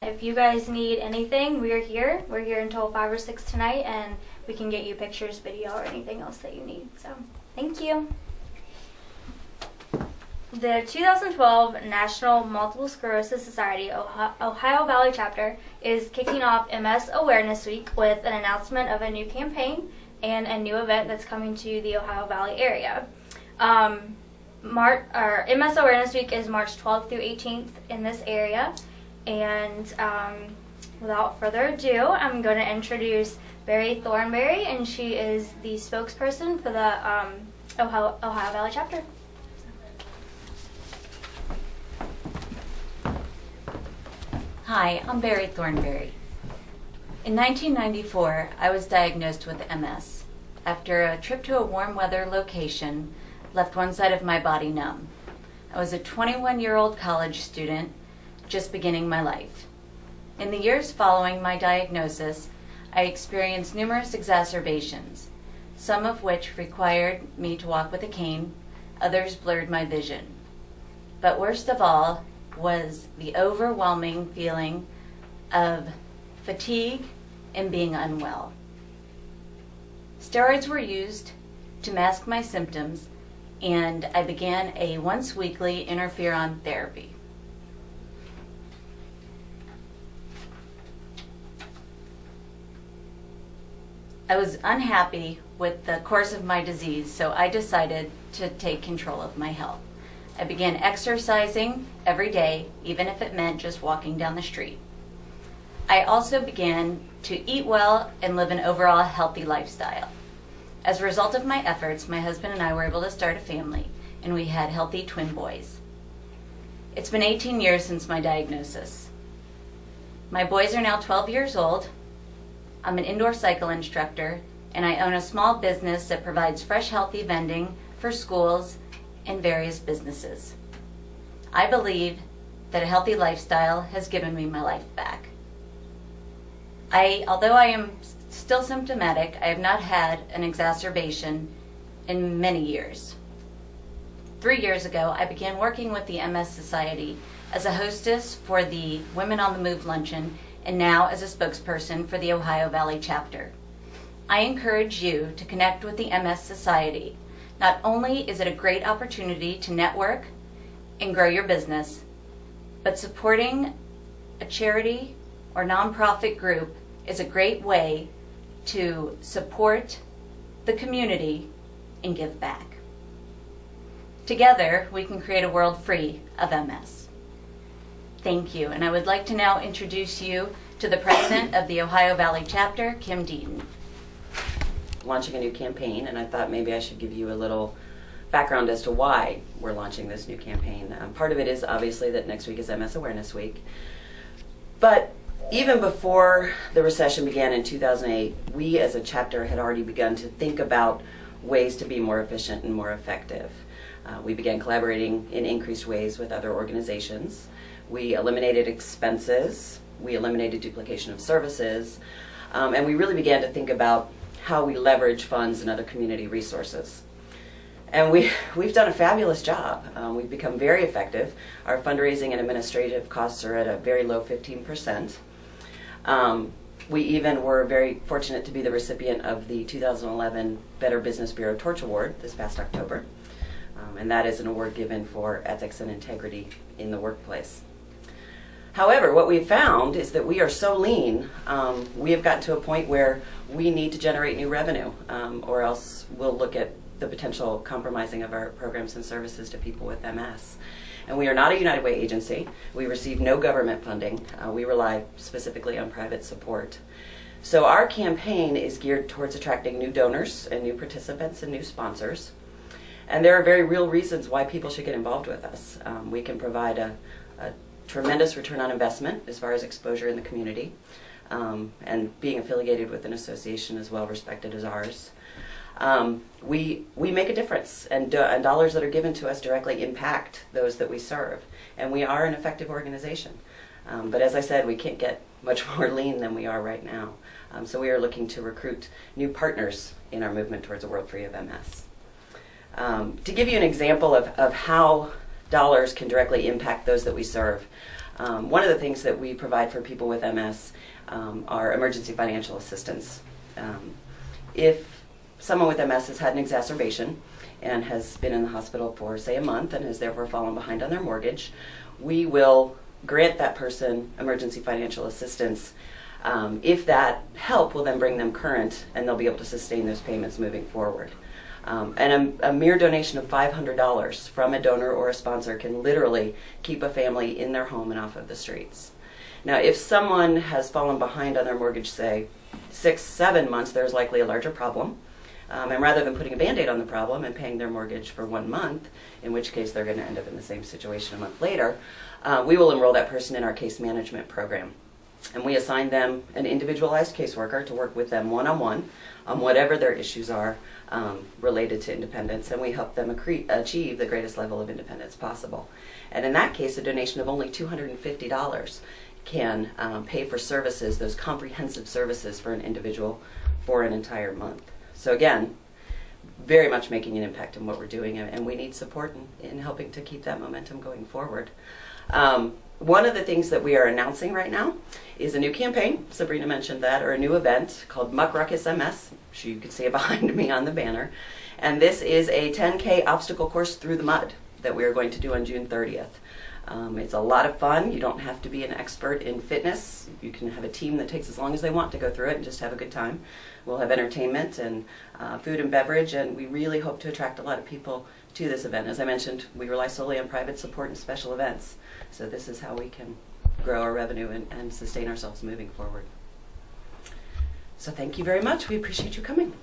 If you guys need anything, we're here. We're here until 5 or 6 tonight, and we can get you pictures, video, or anything else that you need. So, thank you. The 2012 National Multiple Sclerosis Society Ohio Valley Chapter is kicking off MS Awareness Week with an announcement of a new campaign and a new event that's coming to the Ohio Valley area. MS Awareness Week is March 12th through 18th in this area. And without further ado, I'm going to introduce Barry Thornberry, and she is the spokesperson for the Ohio Valley Chapter. Hi, I'm Barry Thornberry. In 1994, I was diagnosed with MS after a trip to a warm weather location left one side of my body numb. I was a 21-year-old college student just beginning my life. In the years following my diagnosis, I experienced numerous exacerbations, some of which required me to walk with a cane, others blurred my vision. But worst of all was the overwhelming feeling of fatigue and being unwell. Steroids were used to mask my symptoms, and I began a once-weekly interferon therapy. I was unhappy with the course of my disease, so I decided to take control of my health. I began exercising every day, even if it meant just walking down the street. I also began to eat well and live an overall healthy lifestyle. As a result of my efforts, my husband and I were able to start a family, and we had healthy twin boys. It's been 18 years since my diagnosis. My boys are now 12 years old. I'm an indoor cycle instructor, and I own a small business that provides fresh, healthy vending for schools and various businesses. I believe that a healthy lifestyle has given me my life back. Although I am still symptomatic, I have not had an exacerbation in many years. 3 years ago, I began working with the MS Society as a hostess for the Women on the Move luncheon, and now as a spokesperson for the Ohio Valley Chapter. I encourage you to connect with the MS Society. Not only is it a great opportunity to network and grow your business, but supporting a charity or nonprofit group is a great way to support the community and give back. Together, we can create a world free of MS. Thank you, and I would like to now introduce you to the president of the Ohio Valley Chapter, Kim Deaton. Launching a new campaign, and I thought maybe I should give you a little background as to why we're launching this new campaign. Part of it is obviously that next week is MS Awareness Week, but even before the recession began in 2008, we as a chapter had already begun to think about ways to be more efficient and more effective. We began collaborating in increased ways with other organizations. We eliminated expenses, we eliminated duplication of services, and we really began to think about how we leverage funds and other community resources. And we've done a fabulous job. We've become very effective. Our fundraising and administrative costs are at a very low 15%. We even were very fortunate to be the recipient of the 2011 Better Business Bureau Torch Award this past October. And that is an award given for ethics and integrity in the workplace. However, what we've found is that we are so lean, we have gotten to a point where we need to generate new revenue, or else we'll look at the potential compromising of our programs and services to people with MS. And we are not a United Way agency. We receive no government funding. We rely specifically on private support. So our campaign is geared towards attracting new donors and new participants and new sponsors. And there are very real reasons why people should get involved with us. We can provide a tremendous return on investment as far as exposure in the community, and being affiliated with an association as well respected as ours. We make a difference, and dollars that are given to us directly impact those that we serve, and we are an effective organization. But as I said, we can't get much more lean than we are right now. So we are looking to recruit new partners in our movement towards a world free of MS. To give you an example of how dollars can directly impact those that we serve, One of the things that we provide for people with MS are emergency financial assistance. If someone with MS has had an exacerbation and has been in the hospital for, say, a month and has therefore fallen behind on their mortgage, we will grant that person emergency financial assistance if that help will then bring them current and they'll be able to sustain those payments moving forward. And a mere donation of $500 from a donor or a sponsor can literally keep a family in their home and off of the streets. Now, if someone has fallen behind on their mortgage, say, 6-7 months, there's likely a larger problem. And rather than putting a Band-Aid on the problem and paying their mortgage for 1 month, in which case they're going to end up in the same situation a month later, we will enroll that person in our case management program. And we assign them an individualized caseworker to work with them one-on-one on whatever their issues are related to independence, and we help them achieve the greatest level of independence possible. And in that case, a donation of only $250 can pay for services, those comprehensive services for an individual for an entire month. So again, very much making an impact in what we're doing, and we need support in helping to keep that momentum going forward. One of the things that we are announcing right now is a new campaign, Sabrina mentioned that, or a new event called Muckruckus MS. You can see it behind me on the banner. And this is a 10K obstacle course through the mud that we are going to do on June 30th. It's a lot of fun. You don't have to be an expert in fitness. You can have a team that takes as long as they want to go through it and just have a good time. We'll have entertainment and food and beverage, and we really hope to attract a lot of people to this event. As I mentioned, we rely solely on private support and special events. So this is how we can grow our revenue and sustain ourselves moving forward. So thank you very much. We appreciate you coming.